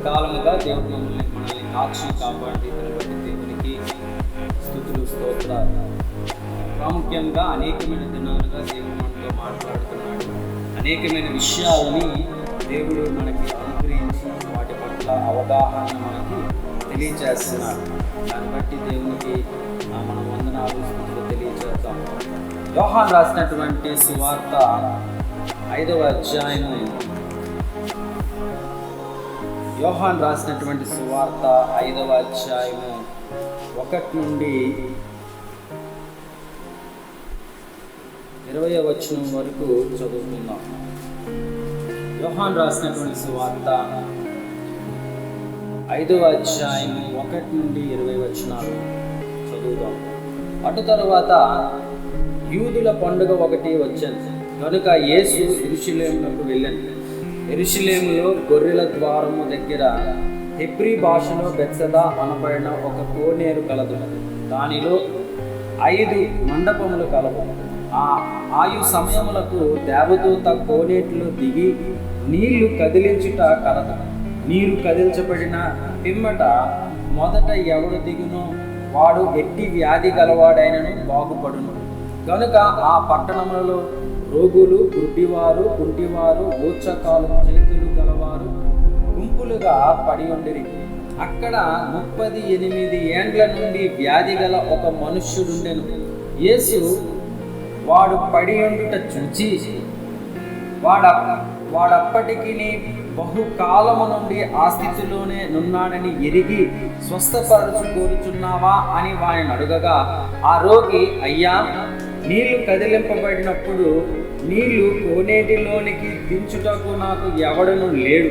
కాలముగా దేవుడు మనల్ని కాచి కాపాడి బట్టి దేవునికి స్తుతులు స్తోత్రాలు. ప్రాముఖ్యంగా అనేకమైన దినాలుగా దేవుడు మనతో మాట్లాడుతున్నాడు. అనేకమైన విషయాలని దేవుడు మనకి అనుగ్రహించి వాటి పట్ల అవగాహన మనకి తెలియజేస్తున్నాడు. దాన్ని బట్టి దేవునికి మనం వందనాలు స్తుతులు తెలియజేద్దాం. యోహాను రాసినటువంటి సువార్త 5వ అధ్యాయము, యోహాను రాసినటువంటి సువార్త 5వ అధ్యాయము 1 నుండి 20వ వచనం వరకు చదువుకుందాం. యోహాను రాసినటువంటి సువార్త 5వ అధ్యాయము 1 నుండి 20 వచనాలు చదువుదాం. అటు తరువాత యూదుల పండుగ ఒకటి వచ్చాను కనుక యేసు యెరూషలేమునకు వెళ్ళాను. యెరూషలేములో గొర్రెల ద్వారము దగ్గర హెబ్రీ భాషలో బెత్సదా అనబడిన ఒక కోనేరు కలదు. దానిలో 5 మండపములు కలవు. ఆయు సమయములకు దేవదూత కోనేటిలో దిగి నీళ్లు కదిలించుట కలదు. నీరు కదిల్చబడిన పిమ్మట మొదట ఎవడు దిగునో వాడు ఎట్టి వ్యాధి గలవాడైనను బాగుపడును. కనుక ఆ పట్టణములలో రోగులు, గుడ్డివారు, కుంటివారు, ఊచకాలు చేతులు గలవారు గుంపులుగా పడి ఉండిరి. అక్కడ 38 ఏండ్ల నుండి వ్యాధి గల ఒక మనుష్యుడుండెను. యేసు వాడు పడి ఉండుట చూచి వాడప్పటికి బహుకాలము నుండి ఆ స్థితిలోనే నున్నాడని ఎరిగి స్వస్థపరచు కోరుచున్నావా అని వాడిని అడుగగా, ఆ రోగి, అయ్యా, నీళ్లు కదిలింపబడినప్పుడు నీళ్లు కోనేటిలోనికి దించుటకు నాకు ఎవడను లేడు.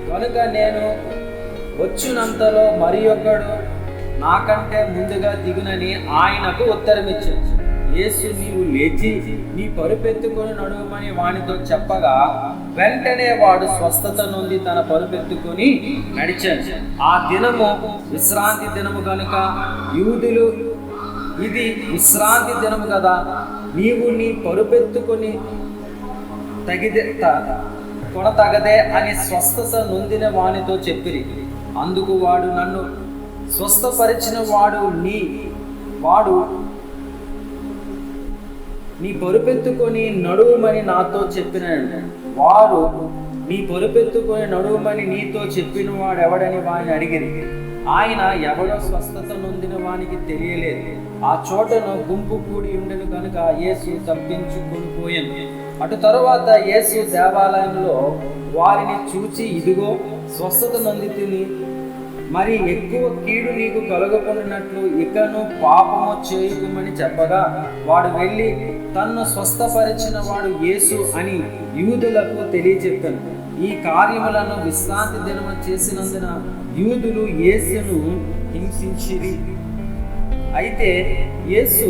కనుక నేను వచ్చినంతలో మరి ఒకడు నాకంటే ముందుగా దిగునని ఆయనకు ఉత్తరమిచ్చాను. యేసు, నీవు లేచి నీ పరుపెత్తుకొని నడువమని వానితో చెప్పగా, వెంటనే వాడు స్వస్థత నుండి తన పరుపెత్తుకొని నడిచాడు. ఆ దినము విశ్రాంతి దినము కనుక యూదులు, ఇది విశ్రాంతి దినము కదా, నీవు నీ పరుపెత్తుకొని కొనతగదే అని స్వస్థత నొందిన వానితో చెప్పిరి. అందుకు వాడు, నన్ను స్వస్థపరిచిన వాడు నీ పరుపెత్తుకొని నడువమని నాతో చెప్పినాడు. వారు, నీ పరుపెత్తుకొని నడువమని నీతో చెప్పిన వాడు ఎవడని వాడిని అడిగిరి. ఆయన ఎవడో స్వస్థత నొందిన వానికి తెలియలేదు. ఆ చోటను గుంపు కూడి ఉండెను కనుక యేసు తప్పించుకొని పోయాను. అటు తరువాత యేసు దేవాలయంలో వారిని చూచి, ఇదిగో స్వస్థత నొందితిని, మరి ఎక్కువ కీడు నీకు కలగకున్నట్లు ఇకను పాపము చేయకుమని చెప్పగా, వాడు వెళ్ళి తన్ను స్వస్థపరిచిన వాడు యేసు అని యూదులకు తెలియచెప్పాను. ఈ కార్యములను విశ్రాంతి దినము చేసినందున యూదులు యేసును హింసించిరి. అయితే యేసు,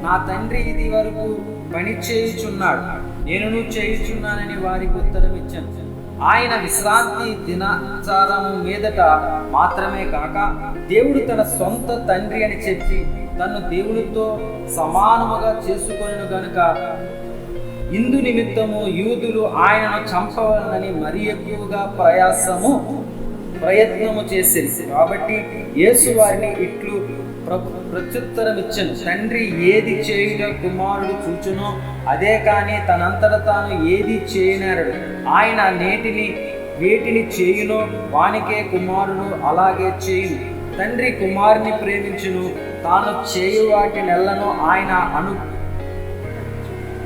నా తండ్రి ఇది వరకు పని చేయుచున్నాడు, నేను చేయుచున్నానని వారికి ఉత్తరం ఇచ్చాను. ఆయన విశ్రాంతి దినాచారము మీదట మాత్రమే కాక దేవుడు తన సొంత తండ్రి అని చెప్పి తన్ను దేవునితో సమానముగా చేసుకొనెను గనుక ఇందు నిమిత్తము యూదులు ఆయనను చంపవాలని మరి ఎక్కువగా ప్రయత్నము చేసేది. కాబట్టి యేసు వారిని ఇట్లు ప్రత్యుత్తరం ఇచ్చను, తండ్రి ఏది చేయుట కుమారుడు చూచునో అదే కానీ తనంతట తాను ఏది చేయనేరడు. ఆయన వేటిని చేయునో వానికే కుమారుడు అలాగే చేయును. తండ్రి కుమారుని ప్రేమించును, తాను చేయు వాటినెల్లను ఆయన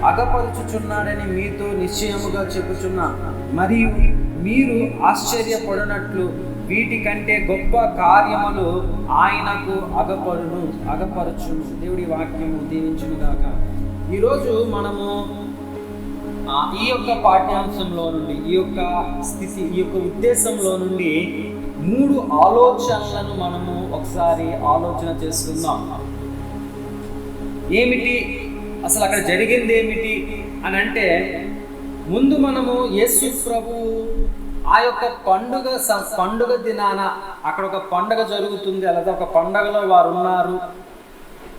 అగపరుచుచున్నాడని మీతో నిశ్చయముగా చెప్పుచున్నా. మరియు మీరు ఆశ్చర్యపడినట్లు వీటికంటే గొప్ప కార్యములు ఆయనకు అగపరుచును. దేవుడి వాక్యము దీవించునుగాక. ఈరోజు మనము ఈ యొక్క పాఠ్యాంశంలో నుండి, ఈ యొక్క స్థితి, ఈ యొక్క ఉద్దేశంలో నుండి 3 ఆలోచనలను మనము ఒకసారి ఆలోచన చేసుకుందాం. ఏమిటి అసలు అక్కడ జరిగింది ఏమిటి అని అంటే, ముందు మనము యేసు ప్రభు ఆ యొక్క పండుగ దినాన అక్కడ ఒక పండుగ జరుగుతుంది, అలాగే ఒక పండుగలో వారు ఉన్నారు.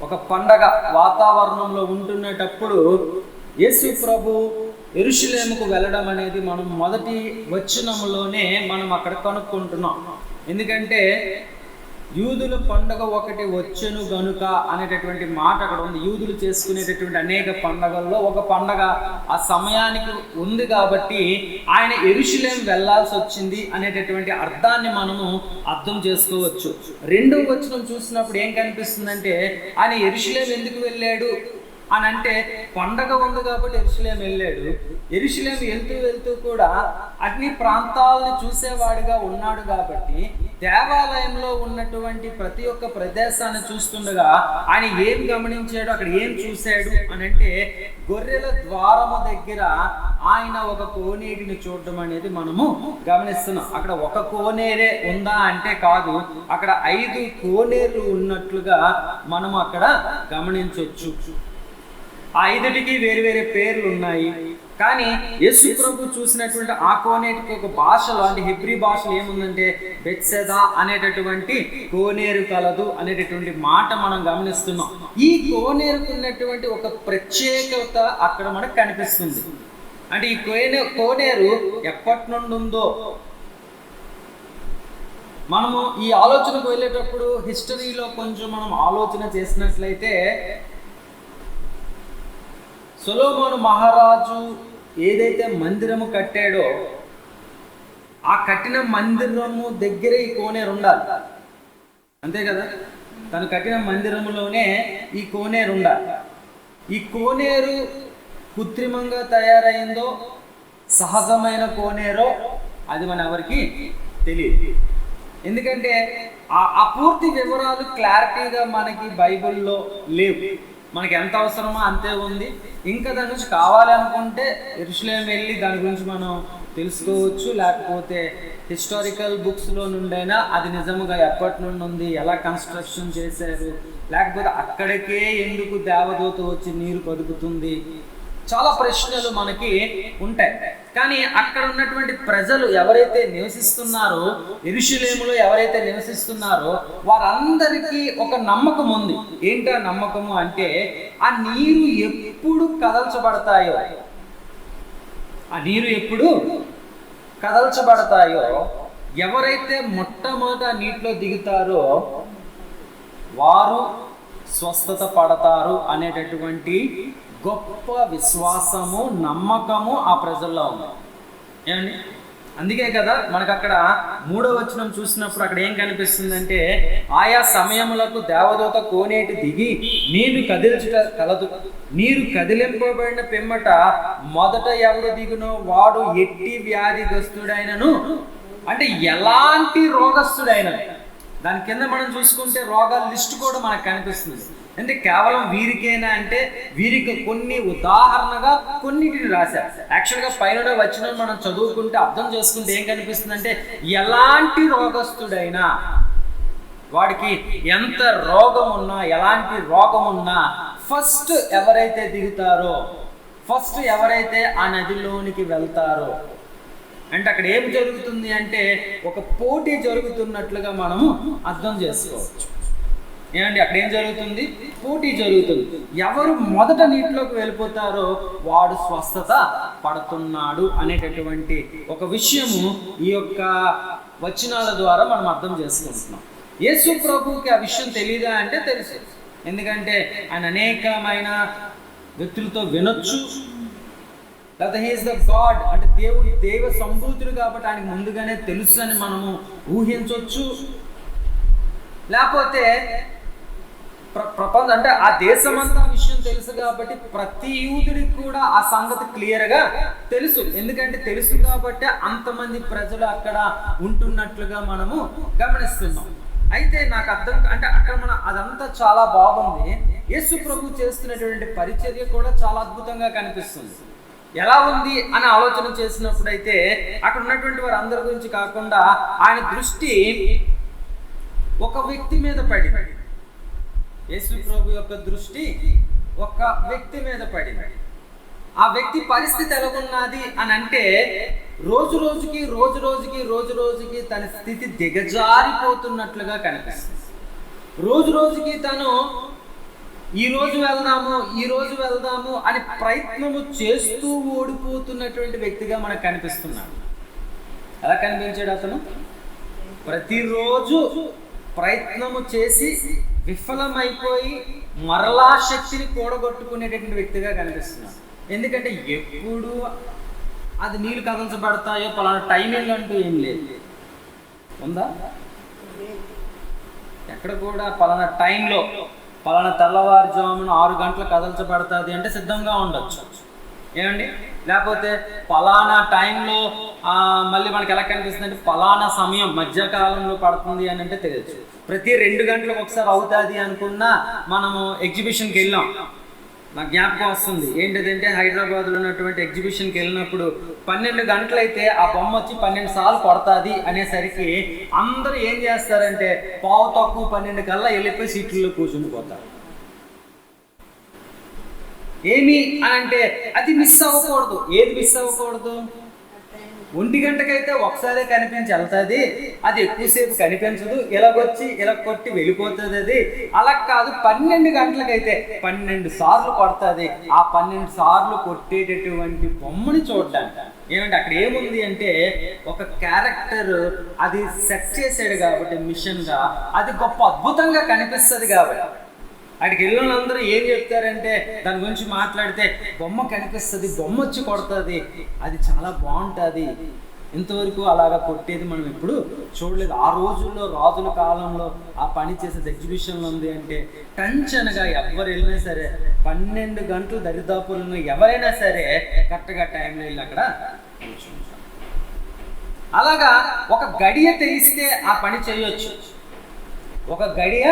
ఒక పండగ వాతావరణంలో ఉంటున్నప్పుడు యేసు ప్రభు యెరూషలేముకు వెళ్ళడం అనేది మనం మొదటి వచనంలోనే మనం అక్కడ కనుక్కుంటున్నాం. ఎందుకంటే యూదుల పండగ ఒకటి వచ్చెను గనుక అనేటటువంటి మాట అక్కడ ఉంది. యూదులు చేసుకునేటటువంటి అనేక పండగల్లో ఒక పండగ ఆ సమయానికి ఉంది కాబట్టి ఆయన యెరూషలేం వెళ్ళాల్సి వచ్చింది అనేటటువంటి అర్థాన్ని మనము అర్థం చేసుకోవచ్చు. రెండవ వచనం చూసినప్పుడు ఏం కనిపిస్తుందంటే ఆయన యెరూషలేం ఎందుకు వెళ్ళాడు అని అంటే పండగ ఉంది కాబట్టి యెరూషలేం వెళ్ళాడు. యెరూషలేం వెళ్తూ కూడా అన్ని ప్రాంతాలను చూసేవాడిగా ఉన్నాడు కాబట్టి దేవాలయంలో ఉన్నటువంటి ప్రతి ఒక్క ప్రదేశాన్ని చూస్తుండగా ఆయన ఏం గమనించాడు, అక్కడ ఏం చూశాడు అని అంటే గొర్రెల ద్వారము దగ్గర ఆయన ఒక కోనేటిని చూడడం అనేది మనము గమనిస్తున్నాం. అక్కడ ఒక కోనేరే ఉందా అంటే కాదు, అక్కడ 5 కోనేర్లు ఉన్నట్లుగా మనము అక్కడ గమనించవచ్చు. ఆ 5టికి వేరు వేరే పేర్లు ఉన్నాయి. కానీ యేసు ప్రభు చూసినటువంటి ఆ కోనేటికి ఒక భాషలో అంటే హెబ్రీ భాషలో ఏముందంటే బెత్సెదా అనేటటువంటి కోనేరు కలదు అనేటటువంటి మాట మనం గమనిస్తున్నాం. ఈ కోనేరుకు ఉన్నటువంటి ఒక ప్రత్యేకత అక్కడ మనకు కనిపిస్తుంది. అంటే ఈ కోనేరు ఎప్పటి నుండి ఉందో మనము ఈ ఆలోచనకు వెళ్ళేటప్పుడు హిస్టరీలో కొంచెం మనం ఆలోచన చేసినట్లయితే సొలొమోను మహారాజు ఏదైతే మందిరము కట్టాడో ఆ కట్టిన మందిరము దగ్గరే ఈ కోనేరు ఉండాలి, అంతే కదా. తను కట్టిన మందిరములోనే ఈ కోనేరు ఉండాలి. ఈ కోనేరు కృత్రిమంగా తయారైందో సహజమైన కోనేరో అది మన ఎవరికి తెలియదు. ఎందుకంటే ఆ పూర్తి వివరాలు క్లారిటీగా మనకి బైబిల్లో లేవు. మనకి ఎంత అవసరమో అంతే ఉంది. ఇంకా దాని గురించి కావాలి అనుకుంటే యెరూషలేం వెళ్ళి దాని గురించి మనం తెలుసుకోవచ్చు. లేకపోతే హిస్టారికల్ బుక్స్లో నుండైనా అది నిజముగా ఎప్పటి నుండి ఉంది, ఎలా కన్స్ట్రక్షన్ చేశారు, లేకపోతే అక్కడికే ఎందుకు దేవదూత వచ్చి నీరు కదుపుతుంది, చాలా ప్రశ్నలు మనకి ఉంటాయి. కానీ అక్కడ ఉన్నటువంటి ప్రజలు ఎవరైతే నివసిస్తున్నారో, యెరూషలేములో ఎవరైతే నివసిస్తున్నారో వారందరికీ ఒక నమ్మకం ఉంది. ఏంటా నమ్మకము అంటే ఆ నీరు ఎప్పుడు కదల్చబడతాయో, ఆ నీరు ఎప్పుడు కదల్చబడతాయో, ఎవరైతే మొట్టమొదట నీటిలో దిగుతారో వారు స్వస్థత పడతారు అనేటటువంటి గొప్ప విశ్వాసము, నమ్మకము ఆ ప్రజల్లో ఉంది. ఏమండి? అందుకే కదా మనకు అక్కడ 3వ వచనం చూసినప్పుడు అక్కడ ఏం కనిపిస్తుందంటే ఆయా సమయములకు దేవదూత కోనేటి దిగి నీరు కదిల్చుట కలదు. నీరు కదిలింపబడిన పిమ్మట మొదట ఎవడు దిగునో వాడు ఎట్టి వ్యాధిగ్రస్తుడైనను, అంటే ఎలాంటి రోగస్తుడైనను. దాని కింద మనం చూసుకుంటే రోగాల లిస్ట్ కూడా మనకు కనిపిస్తుంది. అంటే కేవలం వీరికేనా అంటే వీరికి కొన్ని ఉదాహరణగా కొన్నిటిని రాశారు. యాక్చువల్గా పైన వచ్చిన మనం చదువుకుంటే అర్థం చేసుకుంటే ఏం కనిపిస్తుంది అంటే ఎలాంటి రోగస్తుడైనా, వాడికి ఎంత రోగం ఉన్నా, ఎలాంటి రోగం ఉన్నా ఫస్ట్ ఎవరైతే దిగుతారో, ఫస్ట్ ఎవరైతే ఆ నదిలోనికి వెళ్తారో, అంటే అక్కడ ఏం జరుగుతుంది అంటే ఒక పోటీ జరుగుతున్నట్లుగా మనము అర్థం చేసుకోవచ్చు. ఏమండి? అక్కడ ఏం జరుగుతుంది? పోటీ జరుగుతుంది. ఎవరు మొదట నీటిలోకి వెళ్ళిపోతారో వాడు స్వస్థత పడుతున్నాడు అనేటటువంటి ఒక విషయము ఈ యొక్క వచనాల ద్వారా మనం అర్థం చేసుకుంటున్నాం. యేసు ప్రభువుకి ఆ విషయం తెలియదా అంటే తెలుసు. ఎందుకంటే ఆయన అనేకమైన వ్యక్తులతో వినొచ్చు, లేదా హీఈస్ ద గాడ్ అంటే దేవ సంభూతుడు కాబట్టి ఆయనకు ముందుగానే తెలుసు అని మనము ఊహించవచ్చు. లేకపోతే ప్రపంచం అంటే ఆ దేశమంతా విషయం తెలుసు కాబట్టి ప్రతి యూదుడికి కూడా ఆ సంగతి క్లియర్గా తెలుసు. ఎందుకంటే తెలుసు కాబట్టి అంతమంది ప్రజలు అక్కడ ఉంటున్నట్లుగా మనము గమనిస్తున్నాం. అయితే నాకు అర్థం అంటే అక్కడ మన అదంతా చాలా బాగుంది. యేసు ప్రభు చేస్తున్నటువంటి పరిచర్య కూడా చాలా అద్భుతంగా కనిపిస్తుంది. ఎలా ఉంది అని ఆలోచన చేసినప్పుడు అయితే అక్కడ ఉన్నటువంటి వారు అందరి గురించి కాకుండా ఆయన దృష్టి ఒక వ్యక్తి మీద పడింది. యేసు ప్రభు యొక్క దృష్టి ఒక వ్యక్తి మీద పడింది. ఆ వ్యక్తి పరిస్థితి ఎలాగున్నది అని అంటే రోజు రోజుకి తన స్థితి దిగజారిపోతున్నట్లుగా కనిపిస్తుంది. రోజు రోజుకి తను ఈ రోజు వెళ్దాము అని ప్రయత్నము చేస్తూ ఓడిపోతున్నటువంటి వ్యక్తిగా మనకు కనిపిస్తున్నాడు. ఎలా కనిపించాడు అతను? ప్రతిరోజు ప్రయత్నము చేసి విఫలమైపోయి మరలా శక్తిని కూడగొట్టుకునేటటువంటి వ్యక్తిగా కనిపిస్తున్నాడు. ఎందుకంటే ఎప్పుడు అది నీళ్ళు కదల్చబడతాయో పలానా టైమింగ్ అంటూ ఏం లేదు. ఉందా? ఎక్కడ కూడా పలానా టైంలో పలానా తెల్లవారుజామున 6 గంటలు కదల్చబడుతుంది అంటే సిద్ధంగా ఉండొచ్చు. ఏమండి? లేకపోతే పలానా టైంలో మళ్ళీ మనకి ఎలా కనిపిస్తుంది అంటే పలానా సమయం మధ్యకాలంలో పడుతుంది అని అంటే తెలియచ్చు. ప్రతి 2 గంటలకు ఒకసారి అవుతుంది అనుకున్నా మనము ఎగ్జిబిషన్కి వెళ్ళాం. నాకు జ్ఞాపకం వస్తుంది. ఏంటిదంటే హైదరాబాద్లో ఉన్నటువంటి ఎగ్జిబిషన్కి వెళ్ళినప్పుడు 12 గంటలైతే ఆ బొమ్మ వచ్చి 12 సార్లు పడుతుంది అనేసరికి అందరూ ఏం చేస్తారంటే 12:15 కల్లా వెళ్ళిపోయి సీట్లలో కూర్చుని పోతారు. ఏమి అని అంటే అది మిస్ అవ్వకూడదు. ఏది మిస్ అవ్వకూడదు? 1 గంటకైతే ఒకసారి కనిపించి వెళ్తుంది, అది ఎక్కువసేపు కనిపించదు, ఇలాగొచ్చి ఇలా కొట్టి వెళ్ళిపోతుంది. అది అలా కాదు, 12 గంటలకైతే 12 సార్లు కొడుతుంది. ఆ 12 సార్లు కొట్టేటటువంటి బొమ్మని చూడడానికి ఏమంటే అక్కడ ఏముంది అంటే ఒక క్యారెక్టర్ అది సెట్ చేసాడు కాబట్టి మిషన్గా అది గొప్ప అద్భుతంగా కనిపిస్తుంది. కాబట్టి అక్కడికి వెళ్ళిన అందరూ ఏం చెప్తారంటే దాని గురించి మాట్లాడితే బొమ్మ కనిపిస్తుంది, బొమ్మ వచ్చి కొడుతుంది, అది చాలా బాగుంటుంది. ఇంతవరకు అలాగా కొట్టేది మనం ఎప్పుడు చూడలేదు. ఆ రోజుల్లో రాజుల కాలంలో ఆ పని చేసేది ఎగ్జిబిషన్లో ఉంది అంటే టెన్షన్గా ఎవరు వెళ్ళినా సరే 12 గంటలు దరిదాపులను ఎవరైనా సరే కరెక్ట్గా టైంలో వెళ్ళి అక్కడ కూర్చుంటారు. అలాగా ఒక గడియ తెలిస్తే ఆ పని చేయొచ్చు. ఒక గడియ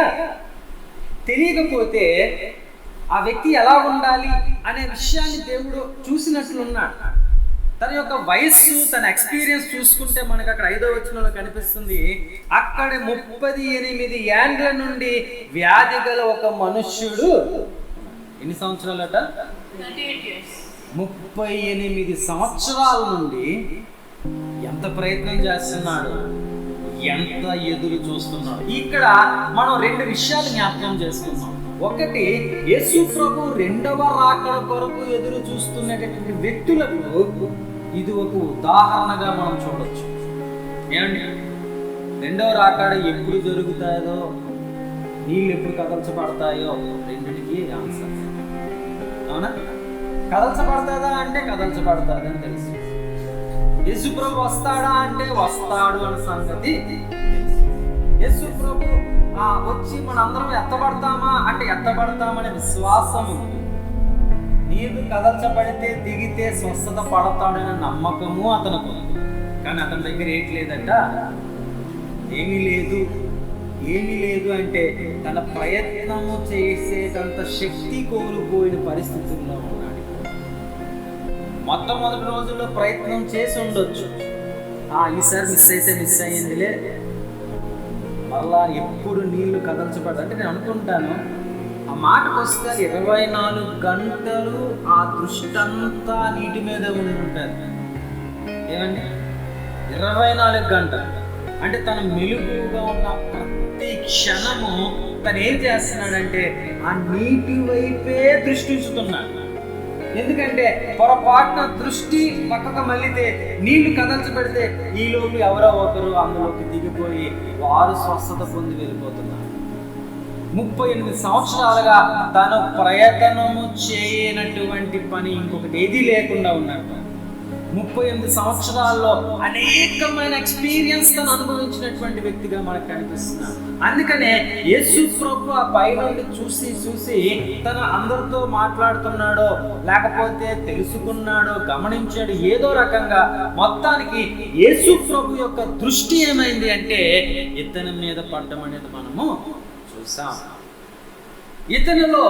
తెలియకపోతే ఆ వ్యక్తి ఎలా ఉండాలి అనే విషయాన్ని దేవుడు చూసినట్లున్నాడు. తన యొక్క వయస్సు, తన ఎక్స్పీరియన్స్ చూసుకుంటే మనకు అక్కడ 5వ వచనంలో కనిపిస్తుంది. అక్కడ 38 ఏండ్ల నుండి వ్యాధి గల ఒక మనుష్యుడు, ఎన్ని సంవత్సరాలట? 38 సంవత్సరాల నుండి ఎంత ప్రయత్నం చేస్తున్నాడు, ఎంత ఎదురు చూస్తున్నాడు. ఇక్కడ మనం 2 విషయాలు జ్ఞాపకం చేసుకున్నాం. ఒకటి, యేసు ప్రభు 2వ రాకడ కొరకు ఎదురు చూస్తున్నటువంటి వ్యక్తులకు ఇది ఒక ఉదాహరణగా మనం చూడొచ్చు. ఏమండి? 2వ రాకడ ఎప్పుడు జరుగుతాయో, నీళ్ళు ఎప్పుడు కదల్చబడతాయో రెండింటికి ఆన్సర్. అవునా? కదల్చబడతాదా అంటే కదల్చబడతాది అని తెలుసు. యేసు ప్రభు వస్తాడా అంటే వస్తాడు అనే సంగతి తెలుసు. యేసు ప్రభు వచ్చి మనందరం ఎత్తబడతామా అంటే ఎత్తబడతామనే విశ్వాసం ఉంది. నీరు కదల్చబడితే దిగితే స్వస్థత పడతాడనే నమ్మకము అతనికి ఉంది. కానీ అతని దగ్గర ఏంటి లేదట, ఏమీ లేదు అంటే తన ప్రయత్నము చేసేటంత శక్తి కోల్పోయిన పరిస్థితుల్లో ఉన్నాడు. మొట్టమొదటి రోజుల్లో ప్రయత్నం చేసి ఉండొచ్చు, ఈసారి మిస్ అయ్యిందిలే, మళ్ళా ఎప్పుడు నీళ్లు కదల్చబడ్డా అంటే నేను అనుకుంటాను ఆ మాటకు వస్తే 24 గంటలు ఆ దృష్టి అంతా నీటి మీద ఉండి ఉంటుంది. ఏమండి? 24 గంటలు అంటే తన మెలుగుగా ఉన్న ప్రతి క్షణము తను ఏం చేస్తున్నాడంటే ఆ నీటి వైపే దృష్టి ఉంచుతున్నాడు. ఎందుకంటే పొరపాటున దృష్టి పక్కకు మళ్ళీతే నీళ్లు కదల్చబడితే ఈలోపు ఎవరో ఒకరు అందులోకి దిగిపోయి వారు స్వస్థత పొంది వెళ్ళిపోతున్నారు. 38 సంవత్సరాలుగా తను ప్రయత్నము చేయనటువంటి పని ఇంకొకటి ఏదీ లేకుండా ఉన్నాడు. 38 సంవత్సరాల్లో అనేకమైన ఎక్స్పీరియన్స్ తను అనుభవించినటువంటి వ్యక్తిగా మనకు కనిపిస్తున్నాడు. అందుకనే యేసు ప్రభు ఆ పైనుండి చూసి తన అందరితో మాట్లాడుతున్నాడో లేకపోతే తెలుసుకున్నాడో గమనించాడు, ఏదో రకంగా మొత్తానికి యేసు ప్రభు యొక్క దృష్టి ఏమైంది అంటే ఇతని మీద పడడం అనేది మనము చూసాం. ఇతనిలో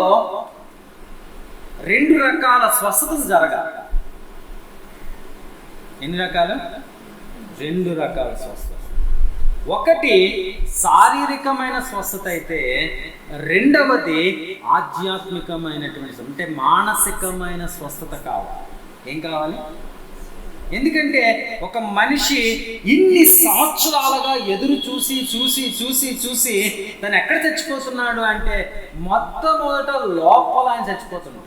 2 రకాల స్వస్థతలు జరగాలి. ఎన్ని రకాలు? 2 రకాల స్వస్థత. ఒకటి శారీరకమైన స్వస్థత అయితే, రెండవది ఆధ్యాత్మికమైనటువంటి అంటే మానసికమైన స్వస్థత కావాలి. ఏం కావాలి? ఎందుకంటే ఒక మనిషి ఇన్ని సంవత్సరాలుగా ఎదురు చూసి చూసి చూసి చూసి తను ఎక్కడ చచ్చిపోతున్నాడు అంటే మొట్టమొదట లోపల ఆయన చచ్చిపోతున్నాడు.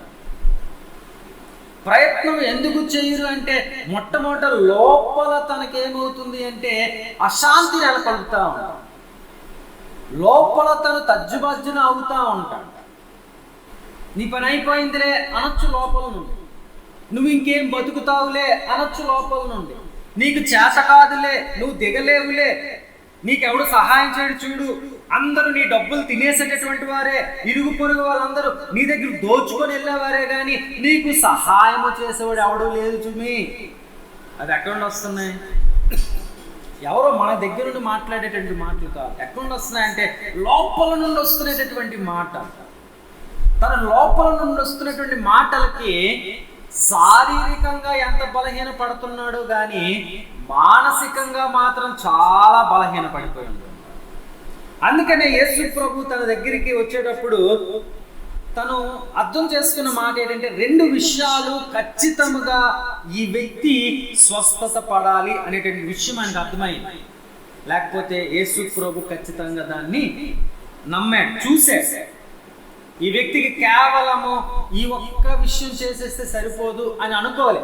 ప్రయత్నం ఎందుకు చేయరు అంటే మొట్టమొదట లోపల తనకేమవుతుంది అంటే అశాంతి నెలకొల్పుతా ఉంటాడు. లోపల తను తజ్జుబజ్జున అవుతా ఉంటాడు. నీ పని అయిపోయిందిలే అనొచ్చు లోపల నుండి, నువ్వు ఇంకేం బతుకుతావులే అనొచ్చు లోపల నుండి, నీకు చేత కాదులే, నువ్వు దిగలేవులే, నీకెవడు సహాయం చేయడు చూడు, అందరూ నీ డబ్బులు తినేసేటటువంటి వారే, ఇరుగు పొరుగు వాళ్ళందరూ నీ దగ్గర దోచుకొని వెళ్ళేవారే కానీ నీకు సహాయం చేసేవాడు ఎవడూ లేదు చూమి. అది ఎక్కడ నుండి వస్తున్నాయి? ఎవరో మన దగ్గర నుండి మాట్లాడేటువంటి మాటలు కాదు. ఎక్కడ నుండి వస్తున్నాయంటే లోపల నుండి వస్తున్నటువంటి మాట. తన లోపల నుండి వస్తున్నటువంటి మాటలకి శారీరకంగా ఎంత బలహీన పడుతున్నాడో కానీ మానసికంగా మాత్రం చాలా బలహీన పడిపోయి ఉన్నాడు. అందుకనే యేసు ప్రభు తన దగ్గరికి వచ్చేటప్పుడు తను అర్థం చేసుకున్న మాట ఏంటంటే 2 విషయాలు ఖచ్చితంగా ఈ వ్యక్తి స్వస్థత పడాలి అనేటువంటి విషయం ఆయనకు అర్థమైంది. లేకపోతే యేసు ప్రభు ఖచ్చితంగా దాన్ని నమ్మాడు, చూశాడు. ఈ వ్యక్తికి కేవలము ఈ ఒక్క విషయం చేసేస్తే సరిపోదు అని అనుకోవాలి.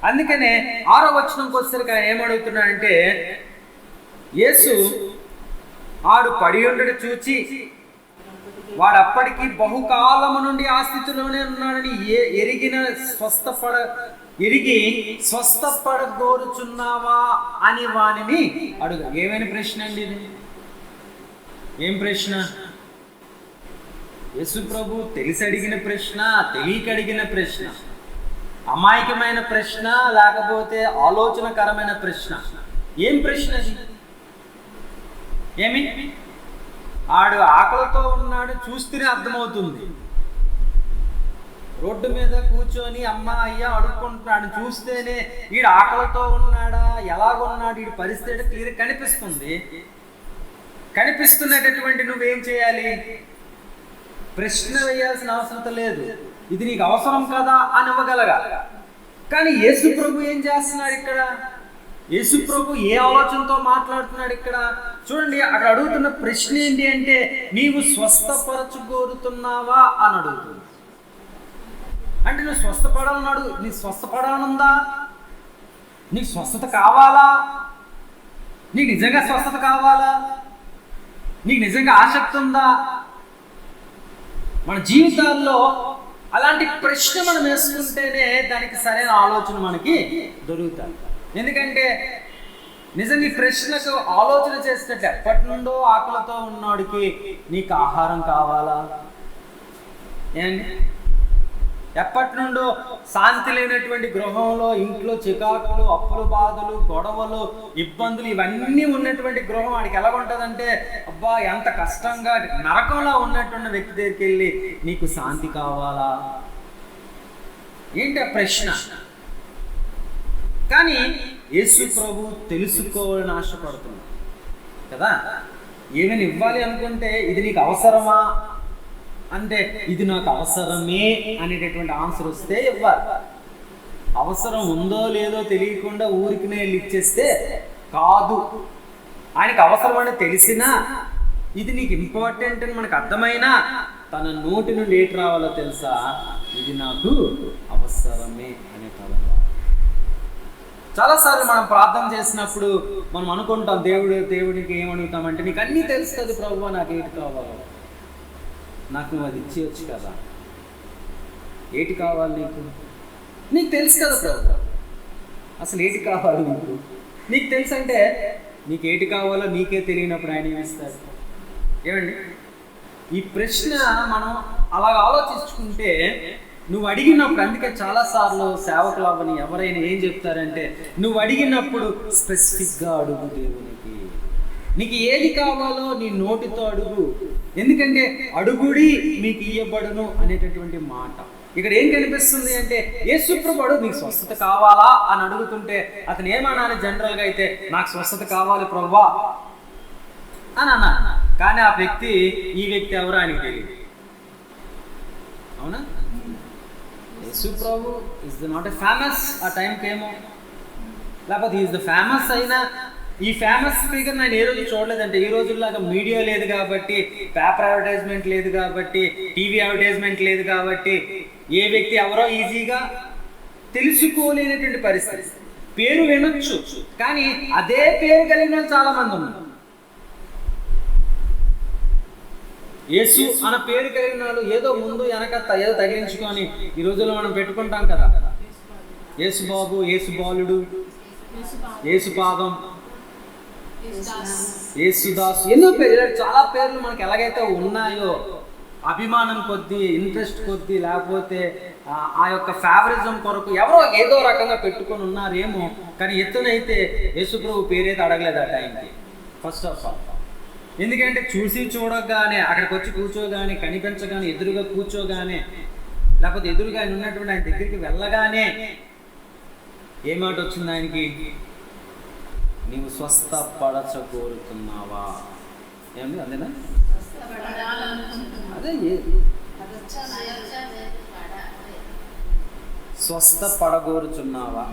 అందుకనే 6వ వచనంకి వచ్చేసరికి ఆయన ఏమడుగుతున్నాడంటే, యేసు ఆడు పడి ఉండడు చూచి వాడు అప్పటికి బహుకాలము నుండి ఆ స్థితిలోనే ఉన్నాడని ఎరిగి స్వస్థపడగోరుచున్నావా అని వానిని అడుగు. ఏమైనా ప్రశ్న అండి ఇది? ఏం ప్రశ్న? యేసు ప్రభు తెలిసి అడిగిన ప్రశ్న, తెలియక అడిగిన ప్రశ్న, అమాయకమైన ప్రశ్న, లేకపోతే ఆలోచనకరమైన ప్రశ్న? ఏం ప్రశ్న అది? ఏమి? ఆడు ఆకలితో ఉన్నాడు చూస్తేనే అర్థమవుతుంది. రోడ్డు మీద కూర్చొని అమ్మ అయ్యా అడుక్కుంటున్నాడు చూస్తేనే వీడు ఆకలితో ఉన్నాడా, ఎలాగున్నాడు, వీడి పరిస్థితి క్లియర్ కనిపిస్తుంది. కనిపిస్తున్నటువంటి నువ్వేం చేయాలి? ప్రశ్న వేయాల్సిన అవసరం లేదు. ఇది నీకు అవసరం కదా అని ఇవ్వగలగా. కానీ యేసు ప్రభు ఏం చేస్తున్నాడు ఇక్కడ? యేసు ప్రభు ఏ ఆలోచనతో మాట్లాడుతున్నాడు ఇక్కడ చూడండి. అక్కడ అడుగుతున్న ప్రశ్న ఏంటి అంటే, నీవు స్వస్థపరచుకోరుతున్నావా అని అడుగుతుంది. అంటే నువ్వు స్వస్థపడాలన్నాడు, నీ స్వస్థపడాలనుందా? నీకు స్వస్థత కావాలా? నీకు నిజంగా స్వస్థత కావాలా? నీకు నిజంగా ఆసక్తి ఉందా? మన జీవితాల్లో అలాంటి ప్రశ్న మనం వేసుకుంటేనే దానికి సరైన ఆలోచన మనకి దొరుకుతాయి. ఎందుకంటే నిజంగా ఈ ప్రశ్నకు ఆలోచన చేసినట్టు ఎప్పటి నుండో ఆకలితో ఉన్నవాడికి నీకు ఆహారం కావాలా? ఏంటి? ఎప్పటి నుండో శాంతి లేనటువంటి గృహంలో, ఇంట్లో చికాకులు, అప్పులు, బాధలు, గొడవలు, ఇబ్బందులు ఇవన్నీ ఉన్నటువంటి గృహం వాడికి ఎలా ఉంటుందంటే, అబ్బా ఎంత కష్టంగా నరకంలో ఉన్నటువంటి వ్యక్తి దగ్గరికి వెళ్ళి నీకు శాంతి కావాలా? ఏంటి ఆ ప్రశ్న? కానీ యేసు ప్రభు తెలుసుకోవాలని ఆశపడుతుంది కదా. ఏమైనా ఇవ్వాలి అనుకుంటే ఇది నీకు అవసరమా అంటే ఇది నాకు అవసరమే అనేటటువంటి ఆన్సర్ వస్తే ఇవ్వాలి. అవసరం ఉందో లేదో తెలియకుండా ఊరికి వెళ్ళి ఇచ్చేస్తే కాదు. ఆయనకు అవసరం అని తెలిసినా, ఇది నీకు ఇంపార్టెంట్ అని మనకు అర్థమైనా తన నోటి నుండి ఏటి రావాలో తెలుసా? ఇది నాకు అవసరమే అనే పదం. చాలాసార్లు మనం ప్రార్థన చేసినప్పుడు మనం అనుకుంటాం, దేవుడికి ఏమడుగుతామంటే, నీకు అన్నీ తెలుస్తుంది ప్రభువా, నాకు ఏటి కావాలో, నాకు నువ్వు అది ఇచ్చేయచ్చు కదా. ఏటి కావాలి నీకు తెలుసు కదా ప్రభు, అసలు ఏటి కావాలి నీకు తెలుసు అంటే, నీకు ఏటి కావాలో నీకే తెలియనప్పుడు ఆయన ఏమిస్తాడు? ఏమండి, ఈ ప్రశ్న మనం అలా ఆలోచించుకుంటే నువ్వు అడిగినప్పుడు, అందుకే చాలాసార్లు సేవకులు అవ్వని ఎవరైనా ఏం చెప్తారంటే, నువ్వు అడిగినప్పుడు స్పెసిఫిక్గా అడుగు దేవునికి. నీకు ఏది కావాలో నీ నోటితో అడుగు. ఎందుకంటే అడుగుడి మీకు ఇయ్యబడును అనేటటువంటి మాట ఇక్కడ ఏం కనిపిస్తుంది అంటే, యేసు ప్రభువు నీకు స్వస్థత కావాలా అని అడుగుతుంటే అతను ఏమనాలి? జనరల్గా అయితే నాకు స్వస్థత కావాలి ప్రభువా అని అన్నా. కానీ ఆ వ్యక్తి, ఈ వ్యక్తి ఎవరో ఆయనకి తెలియదు. అవునా? యేసు ప్రభు ఇస్ నాట్ ఏ ఫేమస్. ఆ టైంకి ఏమో లేకపోతే ఈజ్ ద ఫేమస్ అయినా, ఈ ఫేమస్ స్పీకర్ నేను ఏ రోజు చూడలేదంటే, ఈ రోజుల్లాగా మీడియా లేదు కాబట్టి, పేపర్ అడ్వర్టైజ్మెంట్ లేదు కాబట్టి, టీవీ అడ్వర్టైజ్మెంట్ లేదు కాబట్టి ఏ వ్యక్తి ఎవరో ఈజీగా తెలుసుకోలేనటువంటి పరిస్థితి. పేరు వినొచ్చు కానీ అదే పేరు కలిగిన వాళ్ళు చాలా మంది ఉన్నారు. యేసు అన్న పేరు కలిగిన వాళ్ళు ఏదో ముందు వెనక ఏదో తగిలించుకొని ఈ రోజుల్లో మనం పెట్టుకుంటాం కదా, యేసు బాబు, యేసు బాలుడు, యేసు పాదం, యేసుదాస్, ఎన్నో పేర్లు, చాలా పేర్లు మనకి ఎలాగైతే ఉన్నాయో అభిమానం కొద్దీ, ఇంట్రెస్ట్ కొద్దీ, లేకపోతే ఆ యొక్క ఫేవరిజం కొరకు ఎవరో ఏదో రకంగా పెట్టుకొని ఉన్నారేమో. కానీ ఇతనైతే యేసుప్రభు పేరైతే అడగలేదు ఆ టైంకి. ఫస్ట్ ఆఫ్ ఆల్ ఎందుకంటే చూసి చూడగానే, అక్కడికి వచ్చి కూర్చోగానే, కనిపించగానే, ఎదురుగా కూర్చోగానే, లేకపోతే ఎదురుగా ఆయన ఉన్నటువంటి ఆయన దగ్గరికి వెళ్ళగానే ఏ మాట వచ్చింది ఆయనకి? నీవు స్వస్థపరచగోరుతున్నావా? ఏమండి అంతేనా? అదే స్వస్థపడగోరుచున్నావా?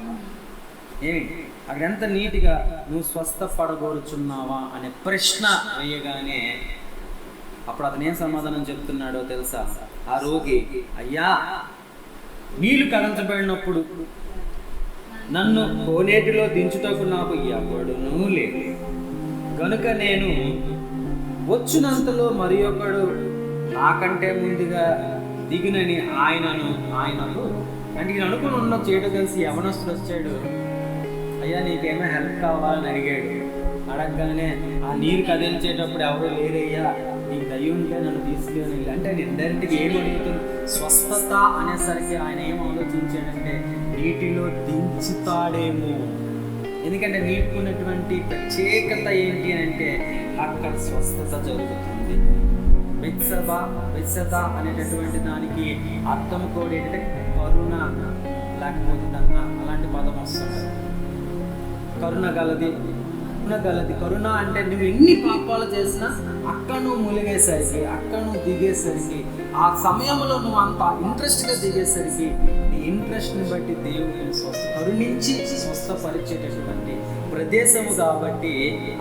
ఏమి అక్కడ ఎంత నీట్గా నువ్వు స్వస్థపడగోరుచున్నావా అనే ప్రశ్న వేయగానే అప్పుడు అతను ఏం సమాధానం చెప్తున్నాడో తెలుసా? ఆ రోగి, అయ్యా నీళ్లు కలంచబడినప్పుడు నన్ను కోనేటిలో దించుటకు నాకు ఎవడునూ లేదు కనుక నేను వచ్చినంతలో మరి ఒకడు నాకంటే ముందుగా దిగునని ఆయనకు అంటే నేను అనుకుని ఉన్న చేయడం కలిసి యవనస్తుడు వచ్చాడు. అయ్యా నీకేమో హెల్ప్ కావాలని అడిగాడు. అడగగానే ఆ నీరు కదిలించేటప్పుడు ఎవరో లేరయ్యా, నీకు దయ ఉంటే నన్ను తీసుకుని అంటే ఆయన ఇండైరెక్ట్గా ఏం అడుగుతుంది? స్వస్థత అనేసరికి ఆయన ఏం ఆలోచించాడంటే నీటిలో దించుతాడేమో. ఎందుకంటే నీటికి ఉన్నటువంటి ప్రత్యేకత ఏంటి అంటే అక్కడ స్వస్థత జరుగుతుంది. బెత్సద అనేటటువంటి దానికి అర్థం కూడా ఏంటంటే కరుణ, లేకపోతే దన్న అలాంటి పదం వస్తుంది. కరుణ గలది. కరుణ అంటే నువ్వు ఎన్ని పాపాలు చేసినా అక్కడ నువ్వు ములిగేసరికి, అక్కడ నువ్వు దిగేసరికి, ఆ సమయంలో నువ్వు అంత ఇంట్రెస్ట్గా దిగేసరికి నీ ఇంట్రెస్ట్ని బట్టి దేవుని కరుణించి స్వస్థపరిచేటటువంటి ప్రదేశము కాబట్టి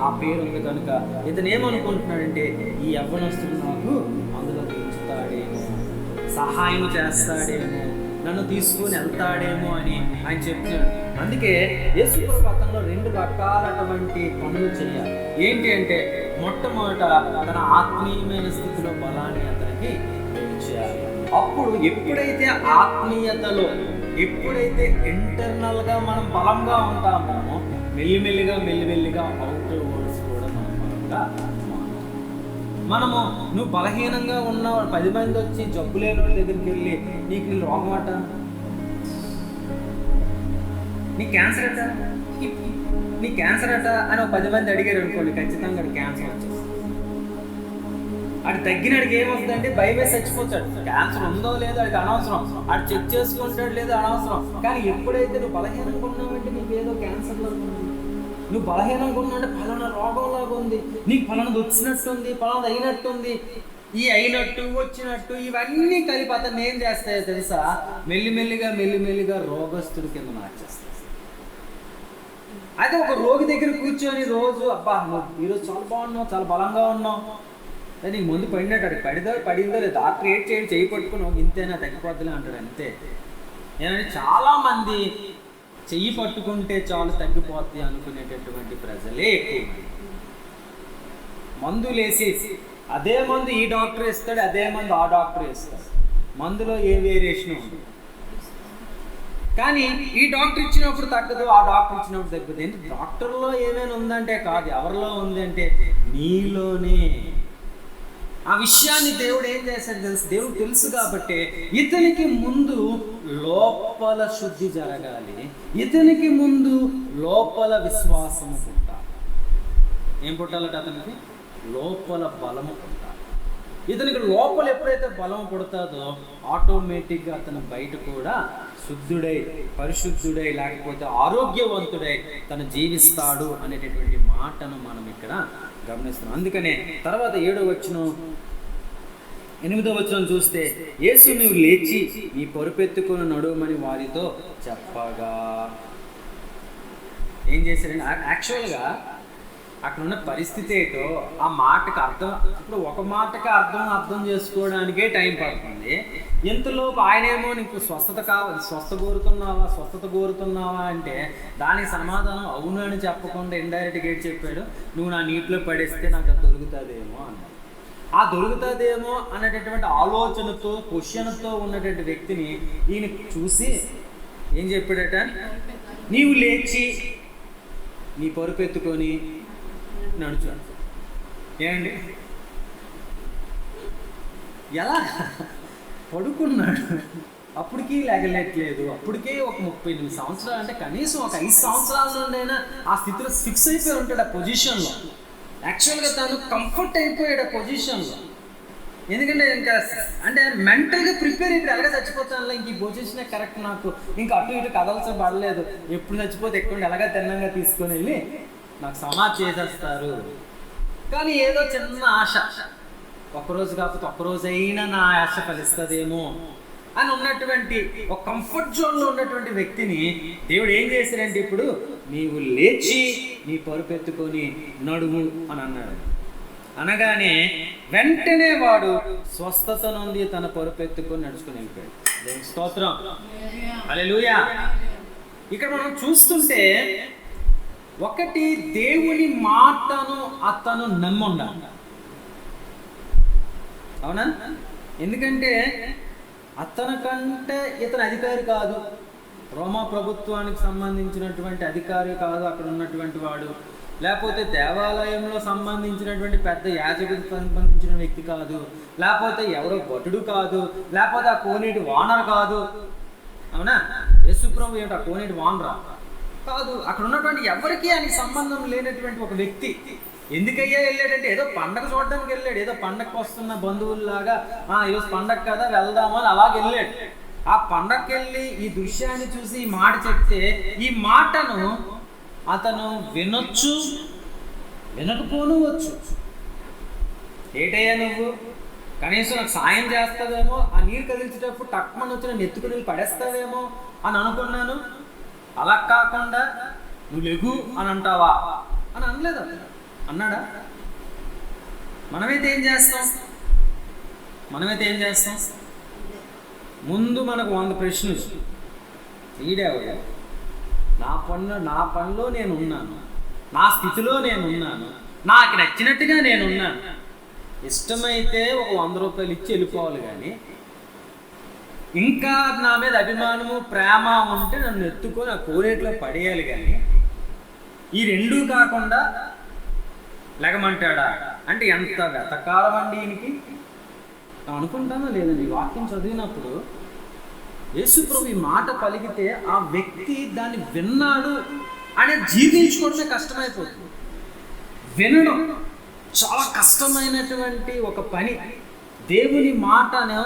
ఆ పేరు ఉంది. కనుక ఇతను ఏమనుకుంటున్నాడంటే ఈ యవ్వనస్తుడు నాకు అందులో దించుతాడేమో, సహాయం చేస్తాడేమో, నన్ను తీసుకొని వెళ్తాడేమో అని ఆయన చెప్తున్నాడు. అందుకే యేసుప్రభు అతనిలో 2 రకాలటువంటి పనులు చేయాలి. ఏంటి అంటే మొట్టమొదట తన ఆత్మీయమైన స్థితిలో బలాన్ని అతనికి చేయాలి. అప్పుడు ఎప్పుడైతే ఆత్మీయతలో, ఎప్పుడైతే ఇంటర్నల్గా మనం బలంగా ఉంటామో మెల్లిమెల్లిగా అవుటర్ వర్డ్స్ కూడా మనం బలంగా మనము నువ్వు బలహీనంగా ఉన్నావు 10 మంది వచ్చి జబ్బు లేని వాళ్ళ దగ్గరికి వెళ్ళి నీకు రోగం అట, నీ క్యాన్సర్ అట అని 10 మంది అడిగారు అనుకోండి, ఖచ్చితంగా అది క్యాన్సర్ వచ్చేస్తుంది. అది తగ్గినడికి ఏమవుతుందంటే భయమే చచ్చిపోతాడు. క్యాన్సర్ ఉందో లేదో అది అనవసరం, అది చెక్ చేసుకుంటాడు లేదో అనవసరం. కానీ ఎప్పుడైతే నువ్వు బలహీనంగా ఉన్నావంటే నీకు ఏదో క్యాన్సర్ లాగా ఉంది, నువ్వు బలహీనంగా ఉన్నావంటే పలానా రోగంలాగా ఉంది, నీకు పలానది వచ్చినట్టుంది, పలానది అయినట్టుంది, ఈ అయినట్టు వచ్చినట్టు ఇవన్నీ కలిపి అతను ఏం చేస్తాయో తెలుసా? మెల్లిమెల్లిగా రోగస్తుడి కింద మార్చేస్తాయి. అయితే ఒక రోగి దగ్గర కూర్చొని రోజు అబ్బా నువ్వు ఈరోజు చాలా బాగున్నావు, చాలా బలంగా ఉన్నావు, నీకు ముందు పడినట్టు అది పడిందో లేదు, డాక్టర్ ఏడ్ చేయి పట్టుకున్నావు, ఇంతేనా తగ్గిపోద్దులే అంటాడు. అంతే. ఏమంటే చాలామంది చెయ్యి పట్టుకుంటే చాలు తగ్గిపోద్ది అనుకునేటటువంటి ప్రజలే ఎక్కువ. మందులేసి అదే మందు ఈ డాక్టర్ ఇస్తాడు, అదే మందు ఆ డాక్టర్ ఇస్తాడు, మందులో ఏ వేరియేషన్ ఉంది. కానీ ఈ డాక్టర్ ఇచ్చినప్పుడు తగ్గదు, ఆ డాక్టర్ ఇచ్చినప్పుడు తగ్గదు. ఏంటి డాక్టర్లో ఏమైనా ఉందంటే కాదు, ఎవరిలో ఉంది అంటే నీలోనే. ఆ విషయాన్ని దేవుడు ఏం చేశాడు తెలుసు? దేవుడు తెలుసు కాబట్టి ఇతనికి ముందు లోపల శుద్ధి జరగాలి, ఇతనికి ముందు లోపల విశ్వాసము పుట్టాలి. ఏం పుట్టాలట? అతనికి లోపల బలము పుట్టాలి. ఇతనికి లోపల ఎప్పుడైతే బలం పుడతాదో ఆటోమేటిక్గా అతను బయట కూడా శుద్ధుడై, పరిశుద్ధుడై, లేకపోతే ఆరోగ్యవంతుడై తను జీవిస్తాడు అనేటటువంటి మాటను మనం ఇక్కడ గమనిస్తున్నాం. అందుకనే తర్వాత 7వ వచనం 8వ వచనం చూస్తే, యేసు నువ్వు లేచి నీ పరుపెత్తుకుని నడుమని వారితో చెప్పగా. ఏం చేశారంటే యాక్చువల్గా అక్కడ ఉన్న పరిస్థితి ఏంటో ఆ మాటకు అర్థం, ఇప్పుడు ఒక మాటకి అర్థం చేసుకోవడానికే టైం పడుతుంది. ఇంతలోపు ఆయనేమో నీకు స్వస్థత కావాలి, స్వస్థత కోరుతున్నావా అంటే దానికి సమాధానం అవును అని చెప్పకుండా ఇండైరెక్ట్గా ఏంటి చెప్పాడు, నువ్వు నా నీటిలో పడేస్తే నాకు అది దొరుకుతుందేమో అన్నాడు. ఆ దొరుకుతుందేమో అనేటటువంటి ఆలోచనతో క్వశ్చన్తో ఉన్నటువంటి వ్యక్తిని ఈయన చూసి ఏం చెప్పాడట, నీవు లేచి నీ పరుపెత్తుకొని నడుచు. ఏమండి, ఎలా పడుకున్నాడు, అప్పటికీ లేగలేట్లేదు, అప్పటికే ఒక 38 సంవత్సరాలు, అంటే కనీసం ఒక 5 సంవత్సరాల నుండైనా ఆ స్థితిలో ఫిక్స్ అయిపోయి ఉంటాడు ఆ పొజిషన్లో. యాక్చువల్గా తను కంఫర్ట్ అయిపోయాడు ఆ పొజిషన్లో. ఎందుకంటే ఇంకా అంటే మెంటల్గా ప్రిపేర్ అయిపోయి ఎలాగ చచ్చిపోతానులే, ఇంక ఈ పొజిషనే కరెక్ట్, నాకు ఇంకా అటు ఇటు కదల్సిన పడలేదు, ఎప్పుడు చచ్చిపోతే ఎక్కువ ఎలాగా తిన్నంగా తీసుకొని వెళ్ళి నాకు సమాధి చేసేస్తారు. కానీ ఏదో చిన్న ఆశ, ఒక్కరోజు కాకపోతే ఒక్కరోజు అయినా నా ఆశ ఫలిస్తుందేమో అని ఉన్నటువంటి ఒక కంఫర్ట్ జోన్లో ఉన్నటువంటి వ్యక్తిని దేవుడు ఏం చేశాడంటే, ఇప్పుడు నీవు లేచి నీ పరుపెత్తుకొని నడుము అని అన్నాడు. అనగానే వెంటనే వాడు స్వస్థత నుండి తన పరుపెత్తుకొని నడుచుకుని వెళ్ళిపోయాడు. దేవుని స్తోత్రం, హల్లెలూయా. ఇక్కడ మనం చూస్తుంటే ఒకటి, దేవుని మాటను అతను నమ్ముండాలి. అవునా? ఎందుకంటే అతనికంటే ఇతను అధికారి కాదు, రోమా ప్రభుత్వానికి సంబంధించినటువంటి అధికారి కాదు అక్కడ ఉన్నటువంటి వాడు, లేకపోతే దేవాలయంలో సంబంధించినటువంటి పెద్ద యాజకుడికి సంబంధించిన వ్యక్తి కాదు, లేకపోతే ఎవరో భటుడు కాదు, లేకపోతే ఆ కోనేటి వానర్ కాదు. అవునా? యేసుప్రభు ఏంటి ఆ కోనేటి వానరా కాదు. అక్కడ ఉన్నటువంటి ఎవరికి అని సంబంధం లేనటువంటి ఒక వ్యక్తి ఎందుకయ్యా వెళ్ళాడంటే, ఏదో పండగ చూడడానికి వెళ్ళాడు, ఏదో పండగకు వస్తున్న బంధువుల్లాగా ఈరోజు పండగ కదా వెళ్దామని అలాగే వెళ్ళాడు. ఆ పండగకి వెళ్ళి ఈ దృశ్యాన్ని చూసి ఈ మాట చెప్తే ఈ మాటను అతను వినొచ్చు, వినకపోనవచ్చు. ఏటయ్యా నువ్వు కనీసం నాకు సాయం చేస్తావేమో, ఆ నీరు కదిల్చేటప్పుడు టక్మని వచ్చి నన్ను ఎత్తుకుని పడేస్తావేమో అని అనుకున్నాను. అలా కాకుండా నువ్వు లెగు అని అంటావా అని అనలేదు. అతను అన్నాడా? మనమైతే ఏం చేస్తాం? ముందు మనకు 100 ప్రశ్నలు. ఈడేవాడు, నా పనిలో నేను ఉన్నాను, నా స్థితిలో నేను ఉన్నాను, నాకు నచ్చినట్టుగా నేను ఉన్నాను. ఇష్టమైతే ఒక 100 రూపాయలు ఇచ్చి వెళ్ళిపోవాలి, కానీ ఇంకా నా మీద అభిమానము ప్రేమ ఉంటే నన్ను ఎత్తుకొని ఆ కోనేట్లో పడేయాలి. కానీ ఈ రెండూ కాకుండా లెగమంటాడా అంటే ఎంత వెతకాలం అండి ఈయనకి అనుకుంటానో లేదండి. ఈ వాక్యం చదివినప్పుడు యేసుప్రభు ఈ మాట పలికితే ఆ వ్యక్తి దాన్ని విన్నాడు అనేది జీర్ణించుకోవడమే కష్టమైపోతుంది. వినడం చాలా కష్టమైనటువంటి ఒక పని. దేవుని మాటను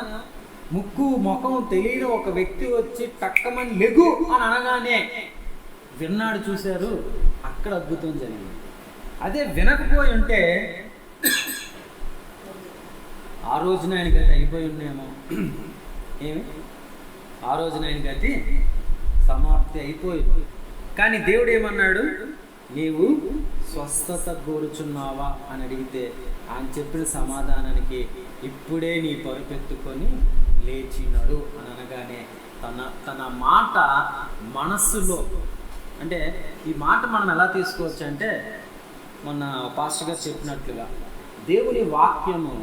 ముక్కు ముఖం తెలియని ఒక వ్యక్తి వచ్చి టక్కమని లెగు అని అనగానే విన్నాడు, చూశారు, అక్కడ అద్భుతం జరిగింది. అదే వినకపోయి ఉంటే ఆ రోజున ఆయన గతి అయిపోయి ఉండేమో. ఆ రోజున ఆయన గతి సమాప్తి అయిపోయింది. కానీ దేవుడు ఏమన్నాడు, నీవు స్వస్థత కోరుచున్నావా అని అడిగితే ఆయన చెప్పిన సమాధానానికి ఇప్పుడే నీ పరుపెత్తుకొని లేచినాడు అని అనగానే తన మాట మనస్సులో, అంటే ఈ మాట మనం ఎలా తీసుకోవచ్చు అంటే, మొన్న పాస్టర్ గారు చెప్పినట్లుగా దేవుని వాక్యము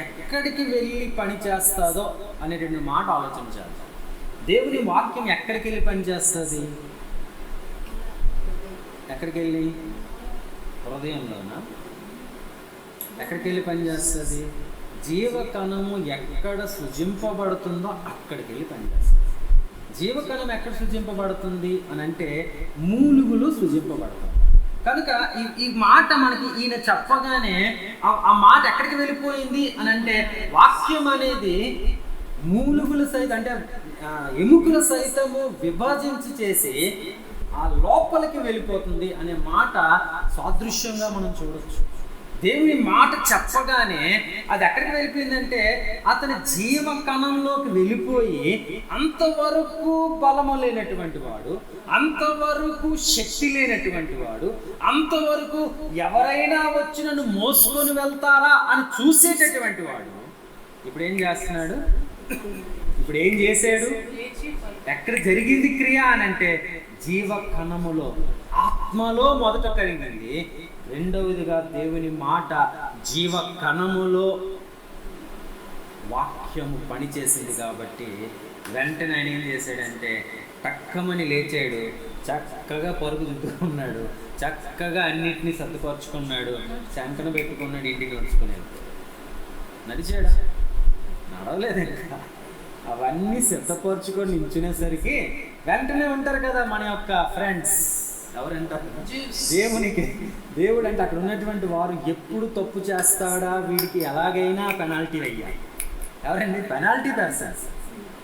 ఎక్కడికి వెళ్ళి పని చేస్తుందో అనేటువంటి మాట ఆలోచించాలి. దేవుని వాక్యం ఎక్కడికి వెళ్ళి పని చేస్తుంది? ఎక్కడికి వెళ్ళి? హృదయంలోనా? ఎక్కడికి వెళ్ళి పని చేస్తుంది? జీవకణము ఎక్కడ సృజింపబడుతుందో అక్కడికి వెళ్ళి పనిచేస్తుంది. జీవకణం ఎక్కడ సృజింపబడుతుంది అని అంటే మూలుగులు సృజింపబడతాయి. కనుక ఈ మాట మనకి ఈయన చెప్పగానే ఆ మాట ఎక్కడికి వెళ్ళిపోయింది అని అంటే, వాక్యం అనేది మూలుగుల సైతం అంటే ఎముకల సైతము విభజించి చేసి ఆ లోపలికి వెళ్ళిపోతుంది అనే మాట సాదృశ్యంగా మనం చూడొచ్చు. దేవుని మాట చెప్పగానే అది ఎక్కడికి వెళ్ళిపోయిందంటే అతని జీవ కణంలోకి వెళ్ళిపోయి అంతవరకు బలము లేనటువంటి వాడు, అంతవరకు శక్తి లేనటువంటి వాడు, అంతవరకు ఎవరైనా వచ్చి నన్ను మోసుకొని వెళ్తారా అని చూసేటటువంటి వాడు ఇప్పుడు ఏం చేస్తున్నాడు? ఇప్పుడు ఏం చేశాడు? ఎక్కడ జరిగింది క్రియ అని అంటే జీవ కణములో, ఆత్మలో మొదట కలిగింది. రెండవదిగా దేవుని మాట జీవ కణములో వాక్యము పనిచేసింది కాబట్టి వెంటనే ఆయన ఏం చేశాడంటే టక్కమని లేచాడు, చక్కగా పరుగు దిద్దుకున్నాడు, చక్కగా అన్నిటినీ సర్దుపరుచుకున్నాడు, శంకన పెట్టుకున్నాడు, ఇంటికి నడుచుకున్నాడు. నడిచాడా? నడవలేదు. ఇంకా అవన్నీ సిద్ధపరచుకొని నించునేసరికి వెంటనే ఉంటారు కదా మన యొక్క ఫ్రెండ్స్, ఎవరంటారు? దేవుడు అంటే అక్కడ ఉన్నటువంటి వారు ఎప్పుడు తప్పు చేస్తాడా, వీడికి ఎలాగైనా పెనాల్టీ వెయ్యాలి. ఎవరండి? Penalty persons.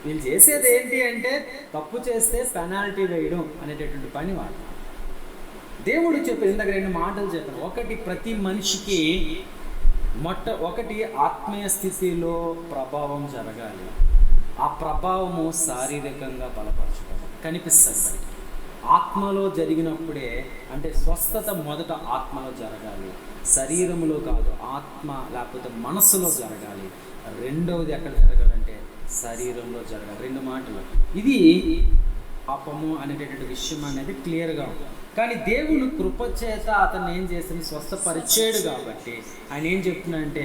వీళ్ళు చేసేది ఏంటి అంటే తప్పు చేస్తే పెనాల్టీ వేయడం అనేటటువంటి పని వాళ్ళు. దేవుడు చెప్పారు, ఇందాక 2 మాటలు చెప్పారు. ఒకటి, ప్రతి మనిషికి ఒకటి ఆత్మీయ స్థితిలో ప్రభావం జరగాలి. ఆ ప్రభావము శారీరకంగా బలపరచుకోవాలి, కనిపిస్తుంది. ఆత్మలో జరిగినప్పుడే, అంటే స్వస్థత మొదట ఆత్మలో జరగాలి, శరీరంలో కాదు. ఆత్మ లేకపోతే మనస్సులో జరగాలి. రెండవది ఎక్కడ జరగాలంటే శరీరంలో జరగాలి. 2 మాటలు. ఇది పాపము అనేటటువంటి విషయం అనేది క్లియర్గా ఉంది. కానీ దేవుడు కృపచేత అతన్ని ఏం చేసి స్వస్థపరిచాడు కాబట్టి ఆయన ఏం చెప్తున్నాడంటే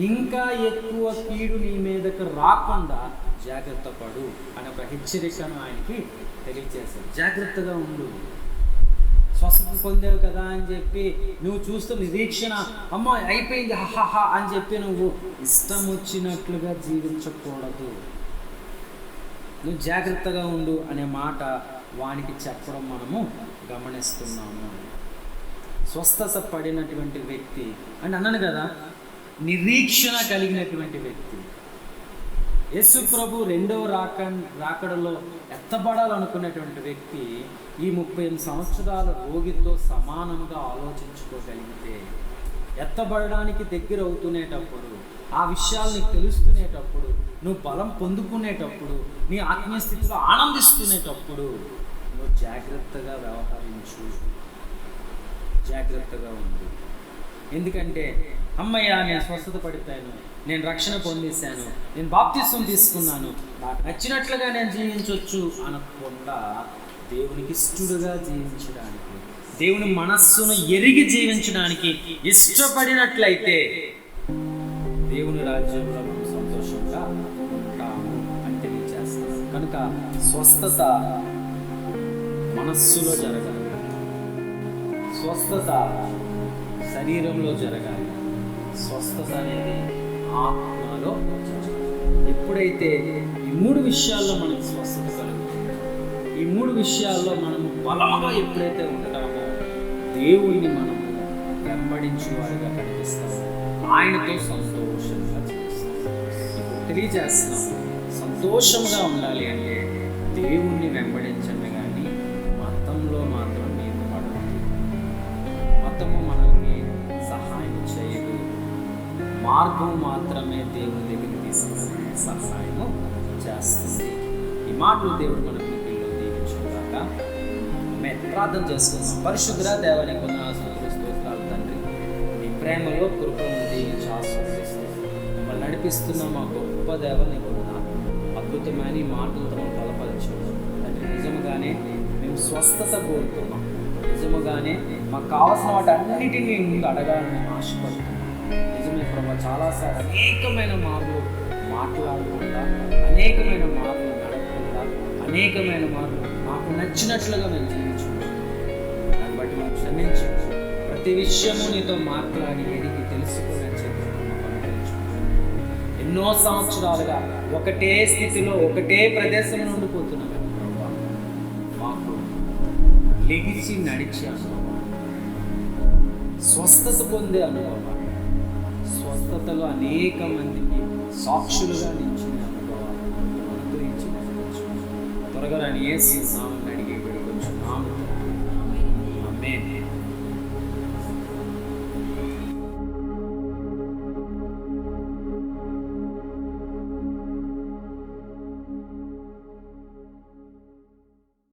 ఇంకా ఎక్కువ కీడు నీ మీదకు రాకుండా జాగ్రత్త పడు అనే ఒక హెచ్చరికను ఆయనకి తెలియజేశాడు. జాగ్రత్తగా ఉండు. స్వస్థత పొందావు కదా అని చెప్పి నువ్వు చూస్తూ నిరీక్షణ అమ్మ అయిపోయింది హహా అని చెప్పి నువ్వు ఇష్టం వచ్చినట్లుగా జీవించకూడదు. నువ్వు జాగ్రత్తగా ఉండు అనే మాట వానికి చెప్పడం మనము గమనిస్తున్నాము. స్వస్థత పడినటువంటి వ్యక్తి అని అన్నాను కదా, నిరీక్షణ కలిగినటువంటి వ్యక్తి. యేసు ప్రభు రెండవ రాకడలో ఎత్తబడాలనుకున్నటువంటి వ్యక్తి ఈ 38 సంవత్సరాల రోగితో సమానంగా ఆలోచించుకోగలిగితే, ఎత్తబడడానికి దగ్గర అవుతునేటప్పుడు, ఆ విషయాలు నీకు తెలుస్తునేటప్పుడు, నువ్వు బలం పొందుకునేటప్పుడు, నీ ఆత్మీయ స్థితిలో ఆనందిస్తునేటప్పుడు నువ్వు జాగ్రత్తగా వ్యవహరించు, జాగ్రత్తగా ఉండు. ఎందుకంటే అమ్మయ్య నేను స్వస్థత పడిపోయాను, నేను రక్షణ పొందేశాను, నేను బాప్తిస్వం తీసుకున్నాను, నాకు నచ్చినట్లుగా నేను జీవించవచ్చు అనకుండా దేవునికి ఇష్టడుగా జీవించడానికి, దేవుని మనస్సును ఎరిగి జీవించడానికి ఇష్టపడినట్లయితే దేవుని రాజ్యంలో మనం సంతోషంగా ఉంటాము అని తెలియజేస్తాం. కనుక స్వస్థత మనస్సులో జరగాలి, స్వస్థత శరీరంలో జరగాలి, స్వస్థత అనేది ఆత్మలో జరగాలి. ఎప్పుడైతే ఈ 3 విషయాల్లో మనకు స్వస్థత కలుగుతుంది, ఈ 3 విషయాల్లో మనము బలంగా ఎప్పుడైతే ఉంటామో దేవుడిని మనము వెంబడించే వారిగా కనిపిస్తాము, ఆయనతో సంతోషంగా జీవిస్తాము. ఇప్పుడు తెలియజేస్తున్నాము, సంతోషంగా ఉండాలి అంటే దేవుణ్ణి వెంబడించండి, కానీ మతంలో మాత్రం మీరు పడవద్దు. మతము మనకి సహాయం చేయదు, మార్గం మాత్రమే దేవుని దగ్గరికి తీసుకుని సహాయము చేస్తుంది. ఈ మాటలు దేవుడు మన పిల్లలు దీవించుగాక. మేము ప్రార్థన చేసుకుందాం. పరిశుద్ధ దేవానికి స్తోత్రాలు తండ్రి, మీ ప్రేమలో కృపను దీవించి ఆశీర్వదిస్తూ మిమ్మల్ని నడిపిస్తున్న మా గొప్ప దేవానికి అద్భుతమైన ఈ మాటలతో మనం బలపరచు తండ్రి. నిజముగానే మేము స్వస్థత కోరుతున్నాం, నిజముగానే మాకు కావాల్సిన వాటి అన్నిటినీ ముందు అడగాలని మేము ఆశపడుతున్నాం. నిజమే ప్రభా, చాలాసార్లు అనేకమైన మార్లు మాట్లాడకుండా, అనేకమైన మార్లు నడపకుండా, అనేకమైన మార్లు మాకు నచ్చినట్లుగా మేము జీవించుకుంటాం. దాన్ని బట్టి మేము క్షమించు. ప్రతి విషయము నీతో మాట్లాడి ఎరిగి తెలుసుకుని ఎన్నో సంవత్సరాలుగా ఒకటే స్థితిలో ఒకటే ప్రదేశంలో ఉండిపోతున్నాం. మాకు లెగిసి నడిచే అనుభవం, స్వస్థత పొందే అనుభవం, స్వస్థతలో అనేక మందికి సాక్షులుగా నిలిచిన అనుభవాలు అనుగ్రహించిన త్వరగా యేసు నామమున అడిగి వేడుకొంచున్నాము. ఆమేన్.